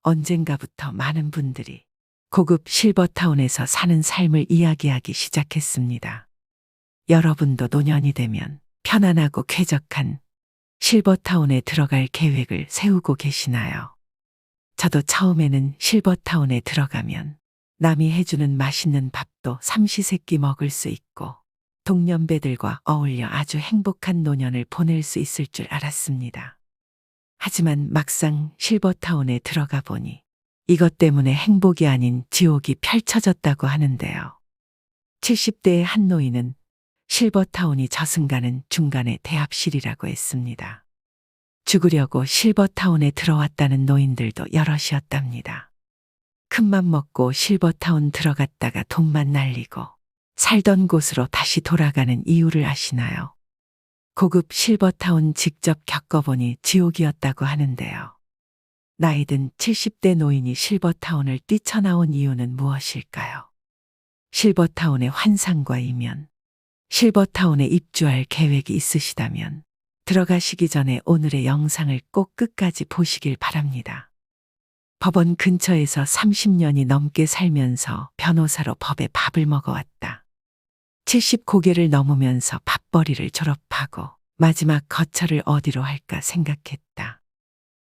언젠가부터 많은 분들이 고급 실버타운에서 사는 삶을 이야기하기 시작했습니다. 여러분도 노년이 되면 편안하고 쾌적한 실버타운에 들어갈 계획을 세우고 계시나요? 저도 처음에는 실버타운에 들어가면 남이 해주는 맛있는 밥도 삼시세끼 먹을 수 있고 동년배들과 어울려 아주 행복한 노년을 보낼 수 있을 줄 알았습니다. 하지만 막상 실버타운에 들어가 보니 이것 때문에 행복이 아닌 지옥이 펼쳐졌다고 하는데요. 70대의 한 노인은 실버타운이 저승가는 중간의 대합실이라고 했습니다. 죽으려고 실버타운에 들어왔다는 노인들도 여럿이었답니다. 큰맘 먹고 실버타운 들어갔다가 돈만 날리고 살던 곳으로 다시 돌아가는 이유를 아시나요? 고급 실버타운 직접 겪어보니 지옥이었다고 하는데요. 나이든 70대 노인이 실버타운을 뛰쳐나온 이유는 무엇일까요? 실버타운의 환상과 이면, 실버타운에 입주할 계획이 있으시다면 들어가시기 전에 오늘의 영상을 꼭 끝까지 보시길 바랍니다. 법원 근처에서 30년이 넘게 살면서 변호사로 법의 밥을 먹어왔다. 70 고개를 넘으면서 밥벌이를 졸업하고 마지막 거처를 어디로 할까 생각했다.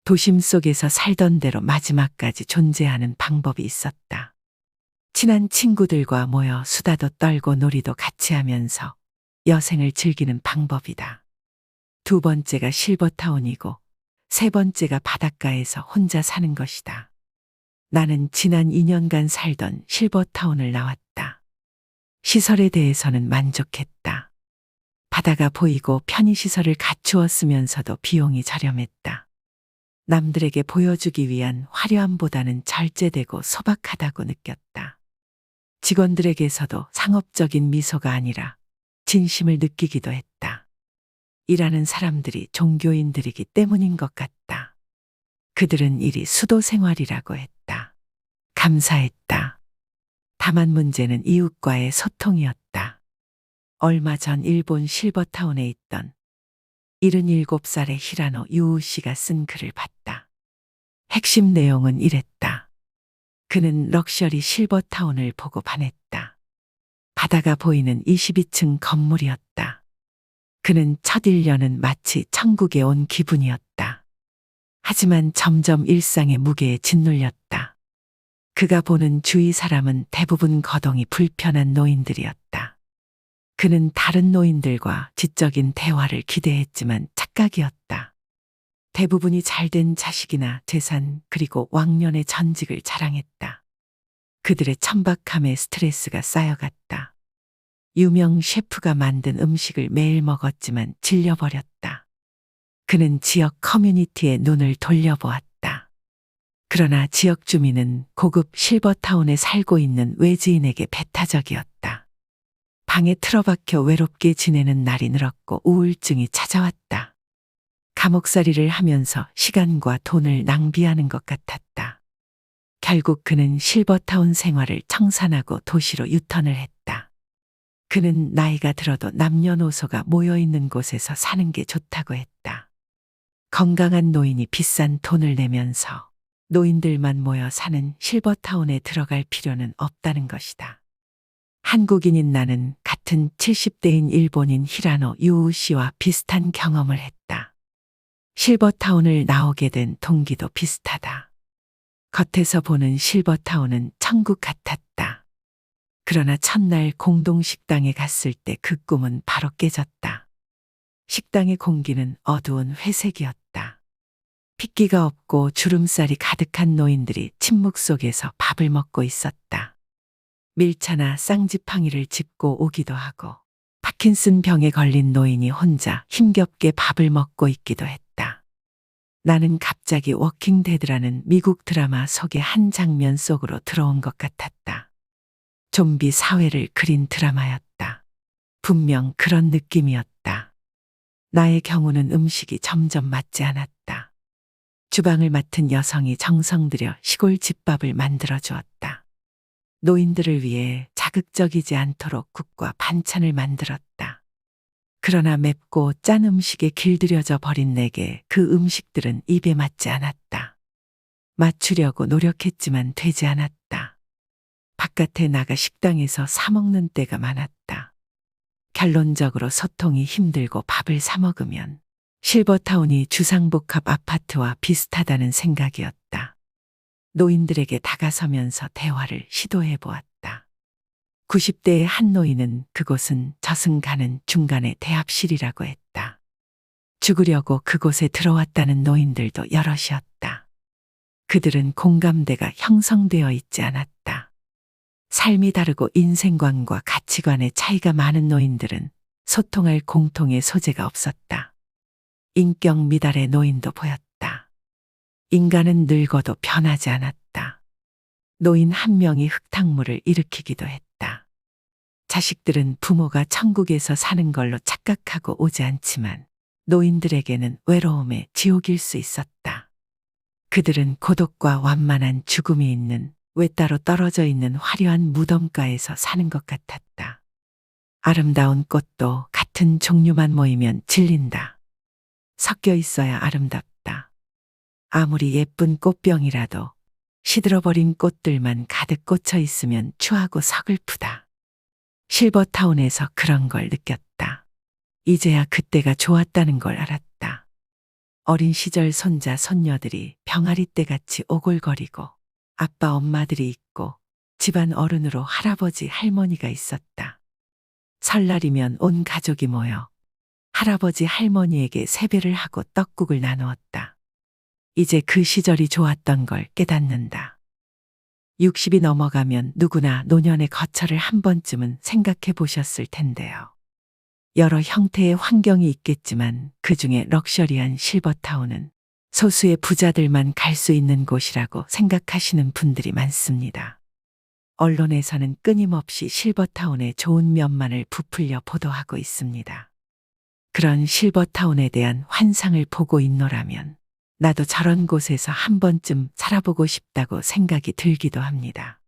도심 속에서 살던 대로 마지막까지 존재하는 방법이 있었다. 친한 친구들과 모여 수다도 떨고 놀이도 같이 하면서 여생을 즐기는 방법이다. 두 번째가 실버타운이고 세 번째가 바닷가에서 혼자 사는 것이다. 나는 지난 2년간 살던 실버타운을 나왔다. 시설에 대해서는 만족했다. 바다가 보이고 편의시설을 갖추었으면서도 비용이 저렴했다. 남들에게 보여주기 위한 화려함보다는 절제되고 소박하다고 느꼈다. 직원들에게서도 상업적인 미소가 아니라 진심을 느끼기도 했다. 일하는 사람들이 종교인들이기 때문인 것 같다. 그들은 일이 수도 생활이라고 했다. 감사했다. 다만 문제는 이웃과의 소통이었다. 얼마 전 일본 실버타운에 있던 77살의 히라노 유우 씨가 쓴 글을 봤다. 핵심 내용은 이랬다. 그는 럭셔리 실버타운을 보고 반했다. 바다가 보이는 22층 건물이었다. 그는 첫 1년은 마치 천국에 온 기분이었다. 하지만 점점 일상의 무게에 짓눌렸다. 그가 보는 주위 사람은 대부분 거동이 불편한 노인들이었다. 그는 다른 노인들과 지적인 대화를 기대했지만 착각이었다. 대부분이 잘된 자식이나 재산 그리고 왕년의 전직을 자랑했다. 그들의 천박함에 스트레스가 쌓여갔다. 유명 셰프가 만든 음식을 매일 먹었지만 질려버렸다. 그는 지역 커뮤니티에 눈을 돌려보았다. 그러나 지역 주민은 고급 실버타운에 살고 있는 외지인에게 배타적이었다. 방에 틀어박혀 외롭게 지내는 날이 늘었고 우울증이 찾아왔다. 감옥살이를 하면서 시간과 돈을 낭비하는 것 같았다. 결국 그는 실버타운 생활을 청산하고 도시로 유턴을 했다. 그는 나이가 들어도 남녀노소가 모여있는 곳에서 사는 게 좋다고 했다. 건강한 노인이 비싼 돈을 내면서 노인들만 모여 사는 실버타운에 들어갈 필요는 없다는 것이다. 한국인인 나는 같은 70대인 일본인 히라노 유우 씨와 비슷한 경험을 했다. 실버타운을 나오게 된 동기도 비슷하다. 겉에서 보는 실버타운은 천국 같았다. 그러나 첫날 공동식당에 갔을 때 그 꿈은 바로 깨졌다. 식당의 공기는 어두운 회색이었다. 핏기가 없고 주름살이 가득한 노인들이 침묵 속에서 밥을 먹고 있었다. 밀차나 쌍지팡이를 짚고 오기도 하고 파킨슨 병에 걸린 노인이 혼자 힘겹게 밥을 먹고 있기도 했다. 나는 갑자기 워킹 데드라는 미국 드라마 속의 한 장면 속으로 들어온 것 같았다. 좀비 사회를 그린 드라마였다. 분명 그런 느낌이었다. 나의 경우는 음식이 점점 맞지 않았다. 주방을 맡은 여성이 정성 들여 시골 집밥을 만들어 주었다. 노인들을 위해 자극적이지 않도록 국과 반찬을 만들었다. 그러나 맵고 짠 음식에 길들여져 버린 내게 그 음식들은 입에 맞지 않았다. 맞추려고 노력했지만 되지 않았다. 바깥에 나가 식당에서 사 먹는 때가 많았다. 결론적으로 소통이 힘들고 밥을 사 먹으면 실버타운이 주상복합 아파트와 비슷하다는 생각이었다. 노인들에게 다가서면서 대화를 시도해 보았다. 90대의 한 노인은 그곳은 저승가는 중간의 대합실이라고 했다. 죽으려고 그곳에 들어왔다는 노인들도 여럿이었다. 그들은 공감대가 형성되어 있지 않았다. 삶이 다르고 인생관과 가치관의 차이가 많은 노인들은 소통할 공통의 소재가 없었다. 인격 미달의 노인도 보였다. 인간은 늙어도 변하지 않았다. 노인 한 명이 흙탕물을 일으키기도 했다. 자식들은 부모가 천국에서 사는 걸로 착각하고 오지 않지만 노인들에게는 외로움의 지옥일 수 있었다. 그들은 고독과 완만한 죽음이 있는 외따로 떨어져 있는 화려한 무덤가에서 사는 것 같았다. 아름다운 꽃도 같은 종류만 모이면 질린다. 섞여 있어야 아름답다. 아무리 예쁜 꽃병이라도 시들어버린 꽃들만 가득 꽂혀 있으면 추하고 서글프다. 실버타운에서 그런 걸 느꼈다. 이제야 그때가 좋았다는 걸 알았다. 어린 시절 손자 손녀들이 병아리 떼같이 오골거리고 아빠 엄마들이 있고 집안 어른으로 할아버지 할머니가 있었다. 설날이면 온 가족이 모여 할아버지 할머니에게 세배를 하고 떡국을 나누었다. 이제 그 시절이 좋았던 걸 깨닫는다. 60이 넘어가면 누구나 노년의 거처를 한 번쯤은 생각해 보셨을 텐데요. 여러 형태의 환경이 있겠지만 그중에 럭셔리한 실버타운은 소수의 부자들만 갈 수 있는 곳이라고 생각하시는 분들이 많습니다. 언론에서는 끊임없이 실버타운의 좋은 면만을 부풀려 보도하고 있습니다. 그런 실버타운에 대한 환상을 보고 있노라면 나도 저런 곳에서 한 번쯤 살아보고 싶다고 생각이 들기도 합니다.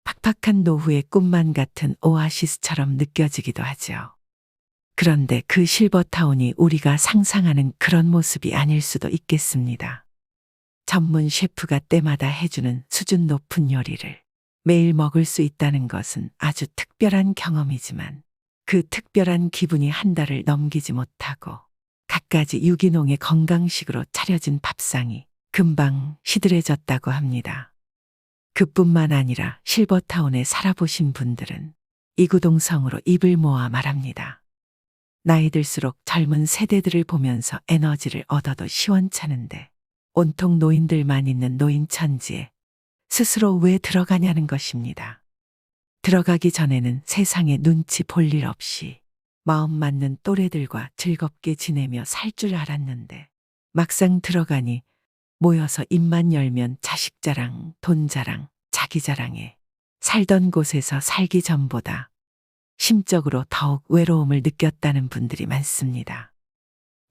팍팍한 노후의 꿈만 같은 오아시스처럼 느껴지기도 하죠. 그런데 그 실버타운이 우리가 상상하는 그런 모습이 아닐 수도 있겠습니다. 전문 셰프가 때마다 해주는 수준 높은 요리를 매일 먹을 수 있다는 것은 아주 특별한 경험이지만 그 특별한 기분이 한 달을 넘기지 못하고 갖가지 유기농의 건강식으로 차려진 밥상이 금방 시들해졌다고 합니다. 그뿐만 아니라 실버타운에 살아보신 분들은 이구동성으로 입을 모아 말합니다. 나이 들수록 젊은 세대들을 보면서 에너지를 얻어도 시원찮은데 온통 노인들만 있는 노인천지에 스스로 왜 들어가냐는 것입니다. 들어가기 전에는 세상에 눈치 볼 일 없이 마음 맞는 또래들과 즐겁게 지내며 살 줄 알았는데 막상 들어가니 모여서 입만 열면 자식 자랑, 돈 자랑, 자기 자랑에 살던 곳에서 살기 전보다 심적으로 더욱 외로움을 느꼈다는 분들이 많습니다.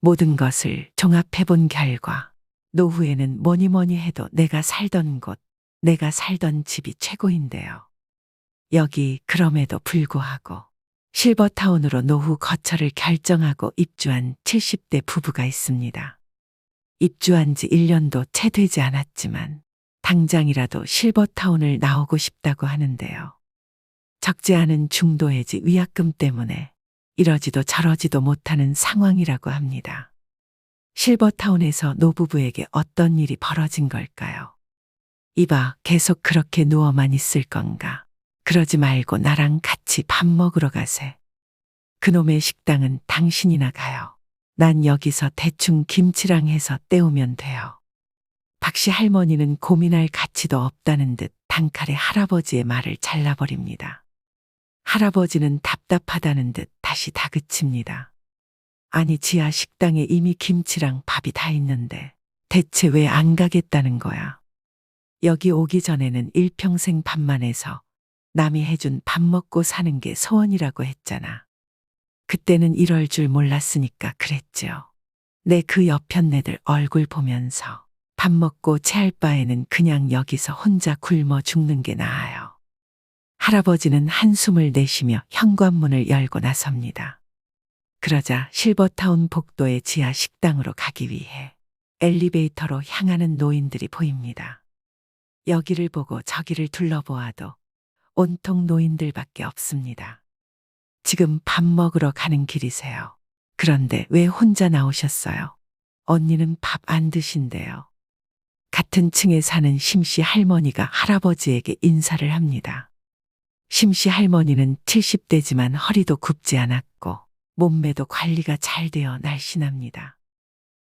모든 것을 종합해 본 결과 노후에는 뭐니 뭐니 해도 내가 살던 곳, 내가 살던 집이 최고인데요. 여기 그럼에도 불구하고 실버타운으로 노후 거처를 결정하고 입주한 70대 부부가 있습니다. 입주한 지 1년도 채 되지 않았지만 당장이라도 실버타운을 나오고 싶다고 하는데요. 적지 않은 중도해지 위약금 때문에 이러지도 저러지도 못하는 상황이라고 합니다. 실버타운에서 노부부에게 어떤 일이 벌어진 걸까요? 이봐, 계속 그렇게 누워만 있을 건가? 그러지 말고 나랑 같이 밥 먹으러 가세. 그놈의 식당은 당신이나 가요. 난 여기서 대충 김치랑 해서 때우면 돼요. 박씨 할머니는 고민할 가치도 없다는 듯 단칼에 할아버지의 말을 잘라버립니다. 할아버지는 답답하다는 듯 다시 다그칩니다. 아니, 지하 식당에 이미 김치랑 밥이 다 있는데 대체 왜 안 가겠다는 거야? 여기 오기 전에는 일평생 밥만 해서 남이 해준 밥 먹고 사는 게 소원이라고 했잖아. 그때는 이럴 줄 몰랐으니까 그랬죠. 내 그 여편네들 얼굴 보면서 밥 먹고 체할 바에는 그냥 여기서 혼자 굶어 죽는 게 나아요. 할아버지는 한숨을 내쉬며 현관문을 열고 나섭니다. 그러자 실버타운 복도의 지하 식당으로 가기 위해 엘리베이터로 향하는 노인들이 보입니다. 여기를 보고 저기를 둘러보아도 온통 노인들밖에 없습니다. 지금 밥 먹으러 가는 길이세요. 그런데 왜 혼자 나오셨어요? 언니는 밥 안 드신대요. 같은 층에 사는 심씨 할머니가 할아버지에게 인사를 합니다. 심씨 할머니는 70대지만 허리도 굽지 않았고 몸매도 관리가 잘 되어 날씬합니다.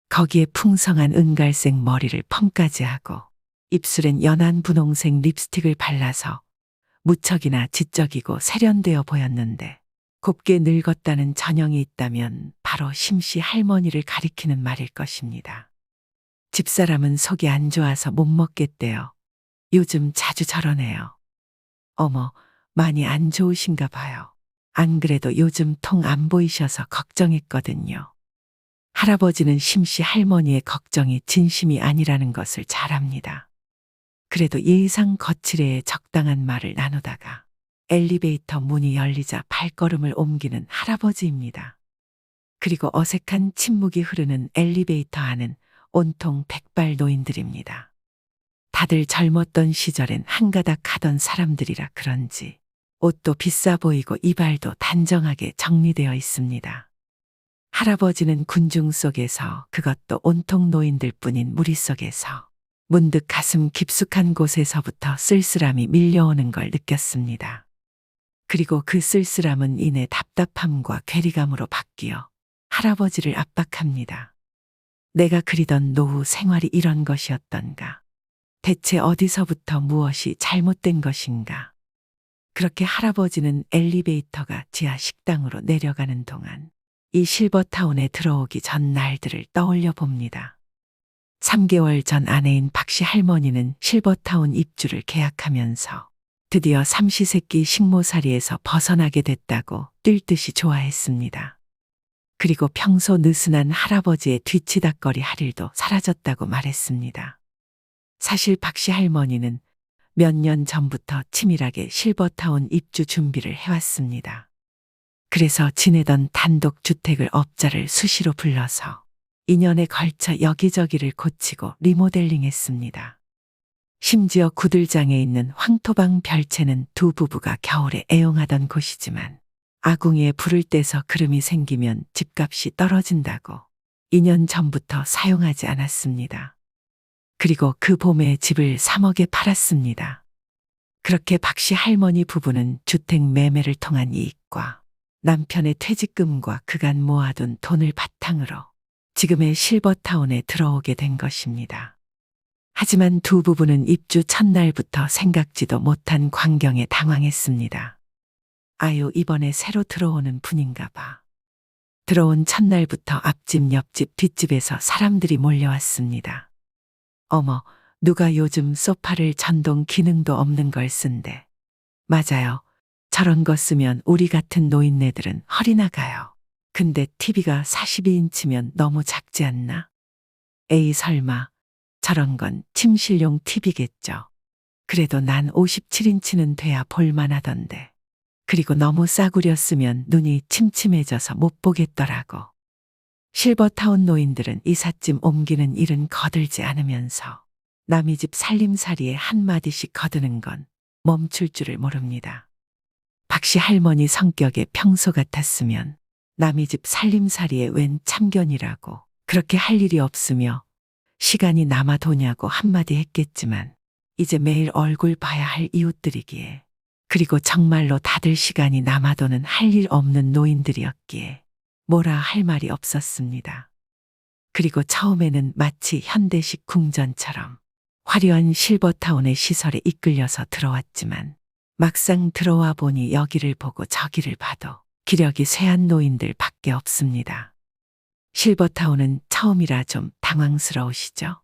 거기에 풍성한 은갈색 머리를 펌까지 하고 입술엔 연한 분홍색 립스틱을 발라서 무척이나 지적이고 세련되어 보였는데 곱게 늙었다는 전형이 있다면 바로 심씨 할머니를 가리키는 말일 것입니다. 집사람은 속이 안 좋아서 못 먹겠대요. 요즘 자주 저러네요. 어머, 많이 안 좋으신가 봐요. 안 그래도 요즘 통 안 보이셔서 걱정했거든요. 할아버지는 심씨 할머니의 걱정이 진심이 아니라는 것을 잘 압니다. 그래도 예상 거칠에 적당한 말을 나누다가 엘리베이터 문이 열리자 발걸음을 옮기는 할아버지입니다. 그리고 어색한 침묵이 흐르는 엘리베이터 안은 온통 백발 노인들입니다. 다들 젊었던 시절엔 한가닥 하던 사람들이라 그런지 옷도 비싸 보이고 이발도 단정하게 정리되어 있습니다. 할아버지는 군중 속에서, 그것도 온통 노인들 뿐인 무리 속에서 문득 가슴 깊숙한 곳에서부터 쓸쓸함이 밀려오는 걸 느꼈습니다. 그리고 그 쓸쓸함은 이내 답답함과 괴리감으로 바뀌어 할아버지를 압박합니다. 내가 그리던 노후 생활이 이런 것이었던가? 대체 어디서부터 무엇이 잘못된 것인가? 그렇게 할아버지는 엘리베이터가 지하 식당으로 내려가는 동안 이 실버타운에 들어오기 전 날들을 떠올려 봅니다. 3개월 전 아내인 박씨 할머니는 실버타운 입주를 계약하면서 드디어 삼시세끼 식모살이에서 벗어나게 됐다고 뛸 듯이 좋아했습니다. 그리고 평소 느슨한 할아버지의 뒤치다꺼리 할 일도 사라졌다고 말했습니다. 사실 박씨 할머니는 몇 년 전부터 치밀하게 실버타운 입주 준비를 해왔습니다. 그래서 지내던 단독주택을 업자를 수시로 불러서 2년에 걸쳐 여기저기를 고치고 리모델링했습니다. 심지어 구들장에 있는 황토방 별채는 두 부부가 겨울에 애용하던 곳이지만 아궁이에 불을 떼서 그름이 생기면 집값이 떨어진다고 2년 전부터 사용하지 않았습니다. 그리고 그 봄에 집을 3억에 팔았습니다. 그렇게 박씨 할머니 부부는 주택 매매를 통한 이익과 남편의 퇴직금과 그간 모아둔 돈을 바탕으로 지금의 실버타운에 들어오게 된 것입니다. 하지만 두 부부는 입주 첫날부터 생각지도 못한 광경에 당황했습니다. 아유, 이번에 새로 들어오는 분인가 봐. 들어온 첫날부터 앞집, 옆집, 뒷집에서 사람들이 몰려왔습니다. 어머, 누가 요즘 소파를 전동 기능도 없는 걸 쓴대. 맞아요. 저런 거 쓰면 우리 같은 노인네들은 허리 나가요. 근데 TV가 42인치면 너무 작지 않나? 에이, 설마. 저런 건 침실용 TV겠죠. 그래도 난 57인치는 돼야 볼만하던데. 그리고 너무 싸구려 쓰면 눈이 침침해져서 못 보겠더라고. 실버타운 노인들은 이삿짐 옮기는 일은 거들지 않으면서 남의 집 살림살이에 한마디씩 거드는 건 멈출 줄을 모릅니다. 박씨 할머니 성격에 평소 같았으면 남의 집 살림살이에 웬 참견이라고 그렇게 할 일이 없으며 시간이 남아도냐고 한마디 했겠지만 이제 매일 얼굴 봐야 할 이웃들이기에, 그리고 정말로 다들 시간이 남아도는 할 일 없는 노인들이었기에 뭐라 할 말이 없었습니다. 그리고 처음에는 마치 현대식 궁전처럼 화려한 실버타운의 시설에 이끌려서 들어왔지만 막상 들어와 보니 여기를 보고 저기를 봐도 기력이 쇠한 노인들 밖에 없습니다. 실버타운은 처음이라 좀 당황스러우시죠?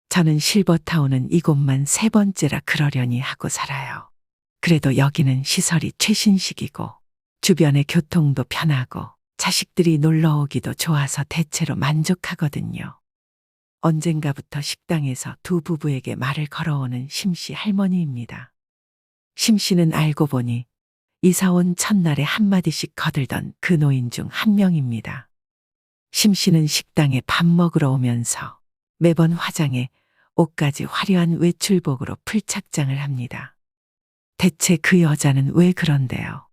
저는 실버타운은 이곳만 3번째라 그러려니 하고 살아요. 그래도 여기는 시설이 최신식이고 주변의 교통도 편하고 자식들이 놀러 오기도 좋아서 대체로 만족하거든요. 언젠가부터 식당에서 두 부부에게 말을 걸어오는 심씨 할머니입니다. 심씨는 알고 보니 이사온 첫날에 한마디씩 거들던 그 노인 중 한 명입니다. 심씨는 식당에 밥 먹으러 오면서 매번 화장에 옷까지 화려한 외출복으로 풀착장을 합니다. 대체 그 여자는 왜 그런데요?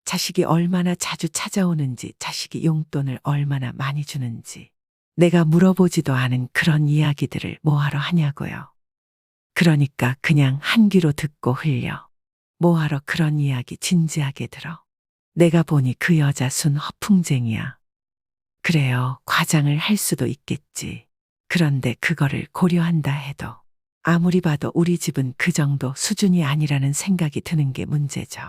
자식이 얼마나 자주 찾아오는지, 자식이 용돈을 얼마나 많이 주는지, 내가 물어보지도 않은 그런 이야기들을 뭐하러 하냐고요. 그러니까 그냥 한 귀로 듣고 흘려. 뭐하러 그런 이야기 진지하게 들어. 내가 보니 그 여자 순 허풍쟁이야. 그래요, 과장을 할 수도 있겠지. 그런데 그거를 고려한다 해도 아무리 봐도 우리 집은 그 정도 수준이 아니라는 생각이 드는 게 문제죠.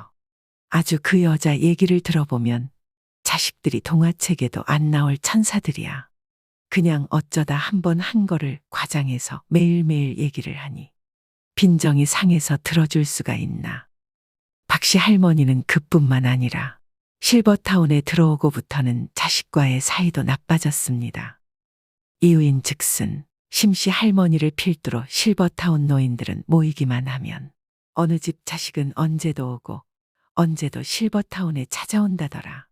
아주 그 여자 얘기를 들어보면 자식들이 동화책에도 안 나올 천사들이야. 그냥 어쩌다 한 번 한 거를 과장해서 매일매일 얘기를 하니 빈정이 상해서 들어줄 수가 있나. 박씨 할머니는 그뿐만 아니라 실버타운에 들어오고부터는 자식과의 사이도 나빠졌습니다. 이유인 즉슨 심씨 할머니를 필두로 실버타운 노인들은 모이기만 하면 어느 집 자식은 언제도 오고 언제도 실버타운에 찾아온다더라.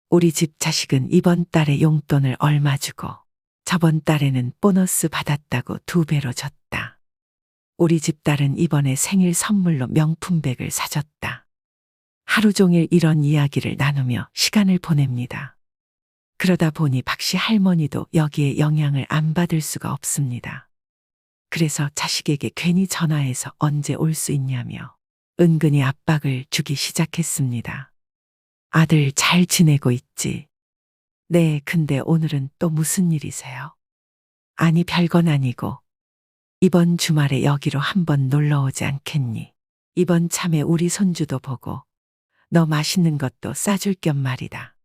우리 집 자식은 이번 달에 용돈을 얼마 주고 저번 달에는 보너스 받았다고 2배로 줬다. 우리 집 딸은 이번에 생일 선물로 명품백을 사줬다. 하루 종일 이런 이야기를 나누며 시간을 보냅니다. 그러다 보니 박씨 할머니도 여기에 영향을 안 받을 수가 없습니다. 그래서 자식에게 괜히 전화해서 언제 올 수 있냐며 은근히 압박을 주기 시작했습니다. 아들 잘 지내고 있지? 네, 근데 오늘은 또 무슨 일이세요? 아니, 별건 아니고 이번 주말에 여기로 한번 놀러 오지 않겠니? 이번 참에 우리 손주도 보고 너 맛있는 것도 싸줄 겸 말이다.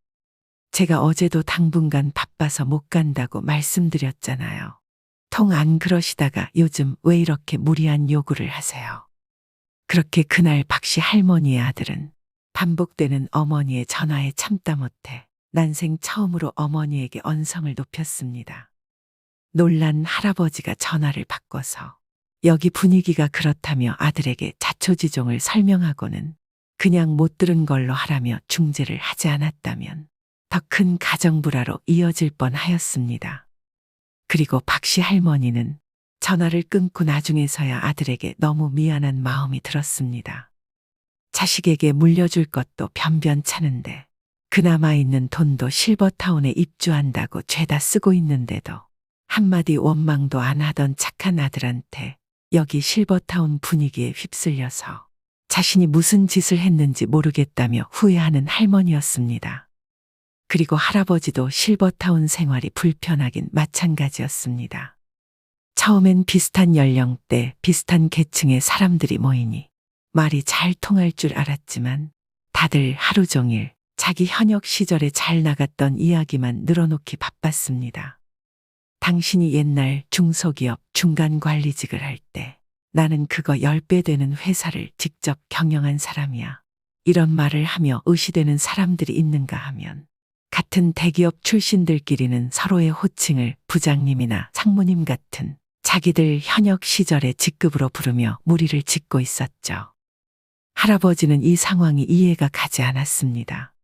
제가 어제도 당분간 바빠서 못 간다고 말씀드렸잖아요. 통 안 그러시다가 요즘 왜 이렇게 무리한 요구를 하세요? 그렇게 그날 박씨 할머니의 아들은 반복되는 어머니의 전화에 참다 못해 난생 처음으로 어머니에게 언성을 높였습니다. 놀란 할아버지가 전화를 바꿔서 여기 분위기가 그렇다며 아들에게 자초지종을 설명하고는 그냥 못 들은 걸로 하라며 중재를 하지 않았다면 더 큰 가정불화로 이어질 뻔하였습니다. 그리고 박씨 할머니는 전화를 끊고 나중에서야 아들에게 너무 미안한 마음이 들었습니다. 자식에게 물려줄 것도 변변찮은데 그나마 있는 돈도 실버타운에 입주한다고 죄다 쓰고 있는데도 한마디 원망도 안 하던 착한 아들한테 여기 실버타운 분위기에 휩쓸려서 자신이 무슨 짓을 했는지 모르겠다며 후회하는 할머니였습니다. 그리고 할아버지도 실버타운 생활이 불편하긴 마찬가지였습니다. 처음엔 비슷한 연령대, 비슷한 계층의 사람들이 모이니 말이 잘 통할 줄 알았지만 다들 하루 종일 자기 현역 시절에 잘 나갔던 이야기만 늘어놓기 바빴습니다. 당신이 옛날 중소기업 중간관리직을 할 때 나는 그거 10배 되는 회사를 직접 경영한 사람이야. 이런 말을 하며 의시되는 사람들이 있는가 하면 같은 대기업 출신들끼리는 서로의 호칭을 부장님이나 상무님 같은 자기들 현역 시절의 직급으로 부르며 무리를 짓고 있었죠. 할아버지는 이 상황이 이해가 가지 않았습니다.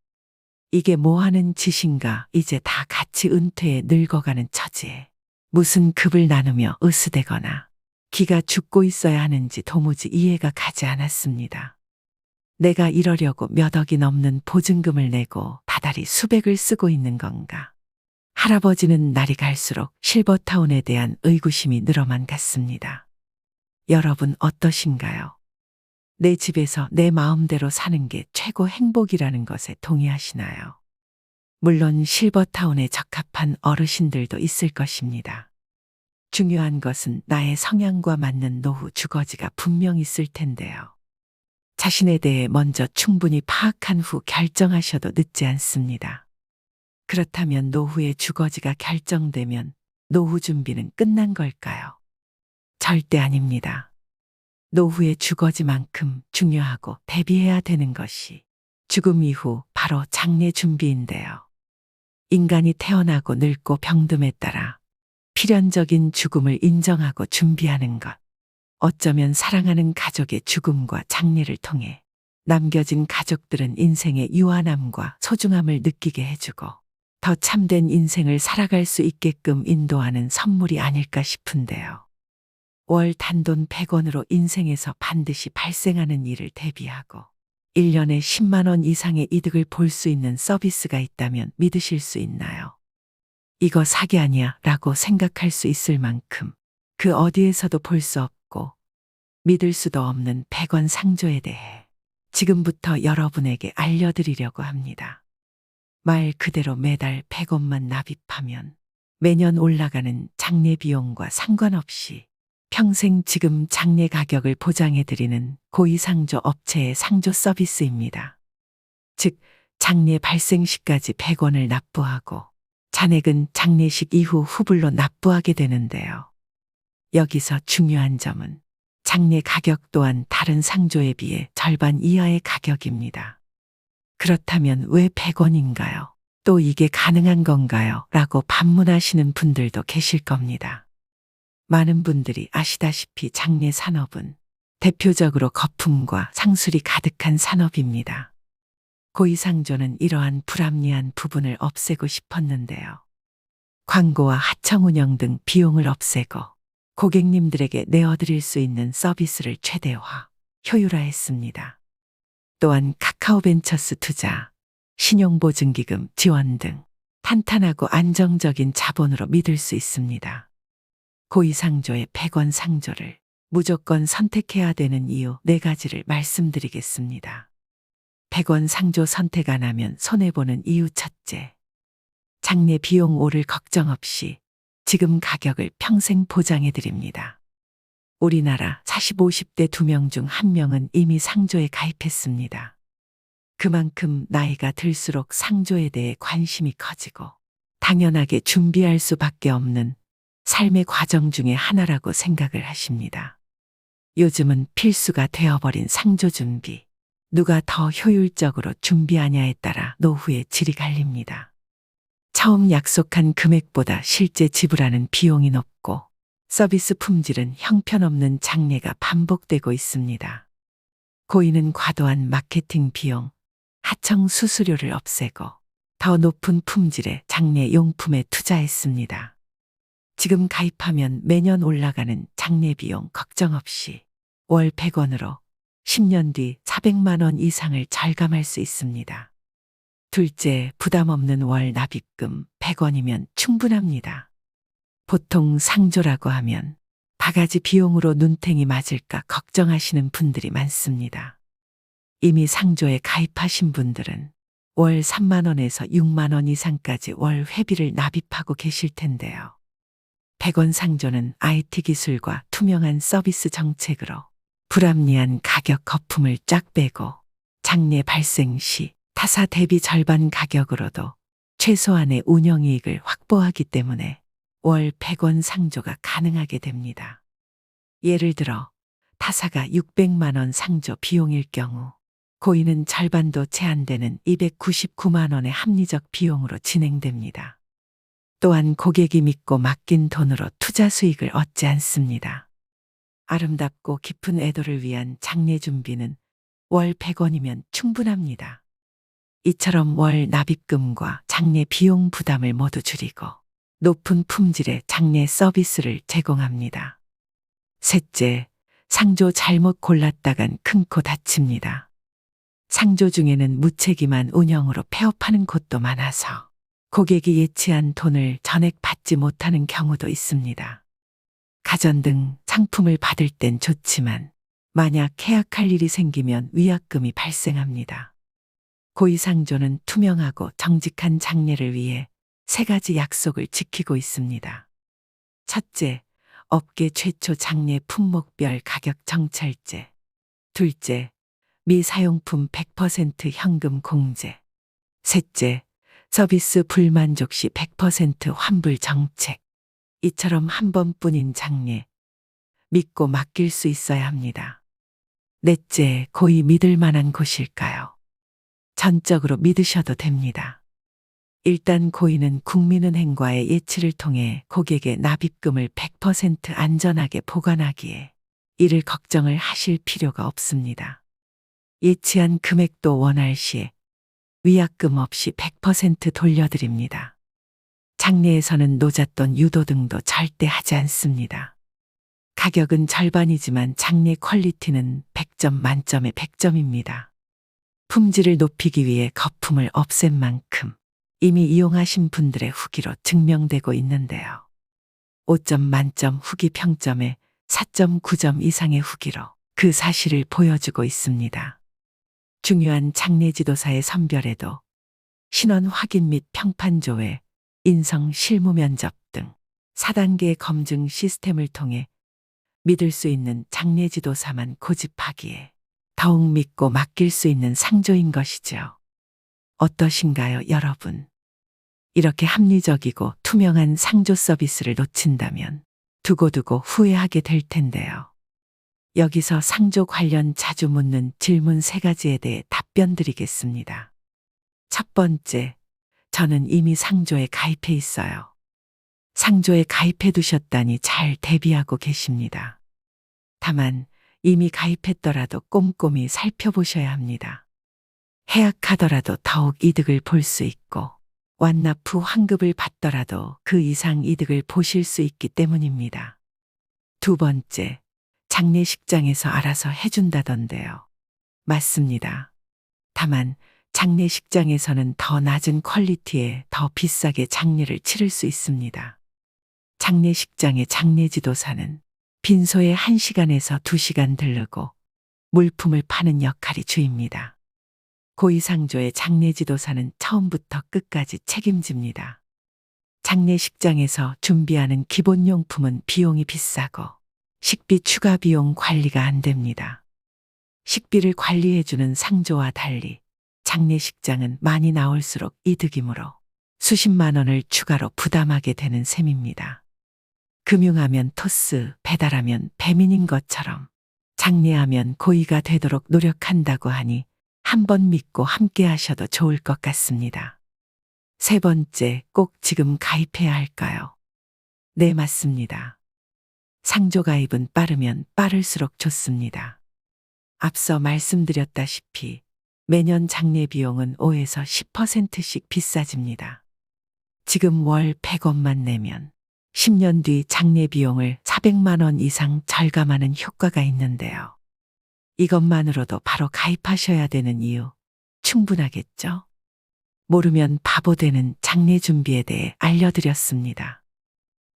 이게 뭐 하는 짓인가, 이제 다 같이 은퇴해 늙어가는 처지에 무슨 급을 나누며 으스대거나 기가 죽고 있어야 하는지 도무지 이해가 가지 않았습니다. 내가 이러려고 몇 억이 넘는 보증금을 내고 다달이 수백을 쓰고 있는 건가. 할아버지는 날이 갈수록 실버타운에 대한 의구심이 늘어만 갔습니다. 여러분 어떠신가요? 내 집에서 내 마음대로 사는 게 최고 행복이라는 것에 동의하시나요? 물론 실버타운에 적합한 어르신들도 있을 것입니다. 중요한 것은 나의 성향과 맞는 노후 주거지가 분명 있을 텐데요. 자신에 대해 먼저 충분히 파악한 후 결정하셔도 늦지 않습니다. 그렇다면 노후의 주거지가 결정되면 노후 준비는 끝난 걸까요? 절대 아닙니다. 노후의 주거지만큼 중요하고 대비해야 되는 것이 죽음 이후 바로 장례 준비인데요. 인간이 태어나고 늙고 병듦에 따라 필연적인 죽음을 인정하고 준비하는 것. 어쩌면 사랑하는 가족의 죽음과 장례를 통해 남겨진 가족들은 인생의 유한함과 소중함을 느끼게 해주고 더 참된 인생을 살아갈 수 있게끔 인도하는 선물이 아닐까 싶은데요. 월 단돈 100원으로 인생에서 반드시 발생하는 일을 대비하고 1년에 10만 원 이상의 이득을 볼 수 있는 서비스가 있다면 믿으실 수 있나요? 이거 사기 아니야 라고 생각할 수 있을 만큼 그 어디에서도 볼 수 없고 믿을 수도 없는 100원 상조에 대해 지금부터 여러분에게 알려드리려고 합니다. 말 그대로 매달 100원만 납입하면 매년 올라가는 장례 비용과 상관없이 평생 지금 장례 가격을 보장해드리는 고위상조 업체의 상조 서비스입니다. 즉, 장례 발생 시까지 100원을 납부하고 잔액은 장례식 이후 후불로 납부하게 되는데요. 여기서 중요한 점은 장례 가격 또한 다른 상조에 비해 절반 이하의 가격입니다. 그렇다면 왜 100원인가요? 또 이게 가능한 건가요? 라고 반문하시는 분들도 계실 겁니다. 많은 분들이 아시다시피 장례 산업은 대표적으로 거품과 상술이 가득한 산업입니다. 고위상조는 이러한 불합리한 부분을 없애고 싶었는데요. 광고와 하청 운영 등 비용을 없애고 고객님들에게 내어드릴 수 있는 서비스를 최대화, 효율화했습니다. 또한 카카오벤처스 투자, 신용보증기금 지원 등 탄탄하고 안정적인 자본으로 믿을 수 있습니다. 고위상조의 100원 상조를 무조건 선택해야 되는 이유 4가지를 말씀드리겠습니다. 100원 상조 선택 안 하면 손해보는 이유 첫째, 장례 비용 오를 걱정 없이 지금 가격을 평생 보장해드립니다. 우리나라 40, 50대 2명 중 1명은 이미 상조에 가입했습니다. 그만큼 나이가 들수록 상조에 대해 관심이 커지고 당연하게 준비할 수밖에 없는 삶의 과정 중에 하나라고 생각을 하십니다. 요즘은 필수가 되어버린 상조 준비. 누가 더 효율적으로 준비하냐에 따라 노후의 질이 갈립니다. 처음 약속한 금액보다 실제 지불하는 비용이 높고 서비스 품질은 형편없는 장례가 반복되고 있습니다. 고인은 과도한 마케팅 비용, 하청 수수료를 없애고 더 높은 품질의 장례 용품에 투자했습니다. 지금 가입하면 매년 올라가는 장례 비용 걱정 없이 월 100원으로 10년 뒤 400만 원 이상을 절감할 수 있습니다. 둘째, 부담 없는 월 납입금 100원이면 충분합니다. 보통 상조라고 하면 바가지 비용으로 눈탱이 맞을까 걱정하시는 분들이 많습니다. 이미 상조에 가입하신 분들은 월 3만 원에서 6만 원 이상까지 월 회비를 납입하고 계실 텐데요. 100원 상조는 IT 기술과 투명한 서비스 정책으로 불합리한 가격 거품을 쫙 빼고 장례 발생 시 타사 대비 절반 가격으로도 최소한의 운영이익을 확보하기 때문에 월 100원 상조가 가능하게 됩니다. 예를 들어 타사가 600만 원 상조 비용일 경우 고인은 절반도 채 안 되는 299만 원의 합리적 비용으로 진행됩니다. 또한 고객이 믿고 맡긴 돈으로 투자 수익을 얻지 않습니다. 아름답고 깊은 애도를 위한 장례 준비는 월 100원이면 충분합니다. 이처럼 월 납입금과 장례 비용 부담을 모두 줄이고 높은 품질의 장례 서비스를 제공합니다. 셋째, 상조 잘못 골랐다간 큰 코 다칩니다. 상조 중에는 무책임한 운영으로 폐업하는 곳도 많아서 고객이 예치한 돈을 전액 받지 못하는 경우도 있습니다. 가전 등 상품을 받을 땐 좋지만 만약 계약할 일이 생기면 위약금이 발생합니다. 고위상조는 투명하고 정직한 장례를 위해 3가지 약속을 지키고 있습니다. 첫째, 업계 최초 장례 품목별 가격 정찰제. 둘째, 미사용품 100% 현금 공제. 셋째, 서비스 불만족 시 100% 환불 정책. 이처럼 한 번뿐인 장례, 믿고 맡길 수 있어야 합니다. 넷째, 고이 믿을 만한 곳일까요? 전적으로 믿으셔도 됩니다. 일단 고인은 국민은행과의 예치를 통해 고객의 납입금을 100% 안전하게 보관하기에 이를 걱정을 하실 필요가 없습니다. 예치한 금액도 원할 시에 위약금 없이 100% 돌려드립니다. 장례에서는 노잣돈 유도 등도 절대 하지 않습니다. 가격은 절반이지만 장례 퀄리티는 100점 만점에 100점입니다. 품질을 높이기 위해 거품을 없앤 만큼 이미 이용하신 분들의 후기로 증명되고 있는데요. 5점 만점 후기 평점에 4.9점 이상의 후기로 그 사실을 보여주고 있습니다. 중요한 장례 지도사의 선별에도 신원 확인 및 평판 조회, 인성 실무 면접 등 4단계의 검증 시스템을 통해 믿을 수 있는 장례 지도사만 고집하기에 더욱 믿고 맡길 수 있는 상조인 것이죠. 어떠신가요, 여러분? 이렇게 합리적이고 투명한 상조 서비스를 놓친다면 두고두고 후회하게 될 텐데요. 여기서 상조 관련 자주 묻는 질문 3가지에 대해 답변 드리겠습니다. 첫 번째, 저는 이미 상조에 가입해 있어요. 상조에 가입해 두셨다니 잘 대비하고 계십니다. 다만 이미 가입했더라도 꼼꼼히 살펴보셔야 합니다. 해약하더라도 더욱 이득을 볼 수 있고 완납 후 환급을 받더라도 그 이상 이득을 보실 수 있기 때문입니다. 두 번째, 장례식장에서 알아서 해준다던데요. 맞습니다. 다만 장례식장에서는 더 낮은 퀄리티에 더 비싸게 장례를 치를 수 있습니다. 장례식장의 장례지도사는 빈소에 1시간에서 2시간 들르고 물품을 파는 역할이 주입니다. 고위상조의 장례지도사는 처음부터 끝까지 책임집니다. 장례식장에서 준비하는 기본용품은 비용이 비싸고 식비 추가 비용 관리가 안 됩니다. 식비를 관리해주는 상조와 달리 장례식장은 많이 나올수록 이득이므로 수십만 원을 추가로 부담하게 되는 셈입니다. 금융하면 토스, 배달하면 배민인 것처럼 장례하면 고의가 되도록 노력한다고 하니 한번 믿고 함께 하셔도 좋을 것 같습니다. 세 번째, 꼭 지금 가입해야 할까요? 네, 맞습니다. 상조 가입은 빠르면 빠를수록 좋습니다. 앞서 말씀드렸다시피 매년 장례 비용은 5에서 10%씩 비싸집니다. 지금 월 100원만 내면 10년 뒤 장례 비용을 400만 원 이상 절감하는 효과가 있는데요. 이것만으로도 바로 가입하셔야 되는 이유 충분하겠죠? 모르면 바보 되는 장례 준비에 대해 알려드렸습니다.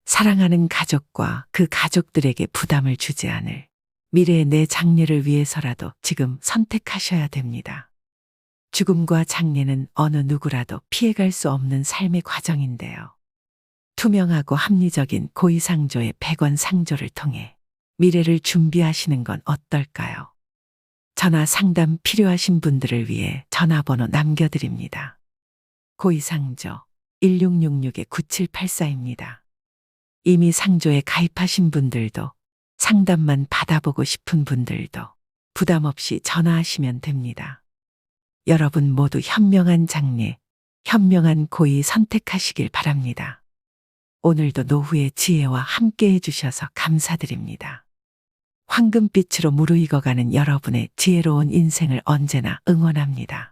사랑하는 가족과 그 가족들에게 부담을 주지 않을 미래의 내 장례를 위해서라도 지금 선택하셔야 됩니다. 죽음과 장례는 어느 누구라도 피해갈 수 없는 삶의 과정인데요. 투명하고 합리적인 고위상조의 100원 상조를 통해 미래를 준비하시는 건 어떨까요? 전화 상담 필요하신 분들을 위해 전화번호 남겨드립니다. 고위상조 1666-9784입니다. 이미 상조에 가입하신 분들도 상담만 받아보고 싶은 분들도 부담 없이 전화하시면 됩니다. 여러분 모두 현명한 장례, 현명한 고위 선택하시길 바랍니다. 오늘도 노후의 지혜와 함께 해주셔서 감사드립니다. 황금빛으로 무르익어가는 여러분의 지혜로운 인생을 언제나 응원합니다.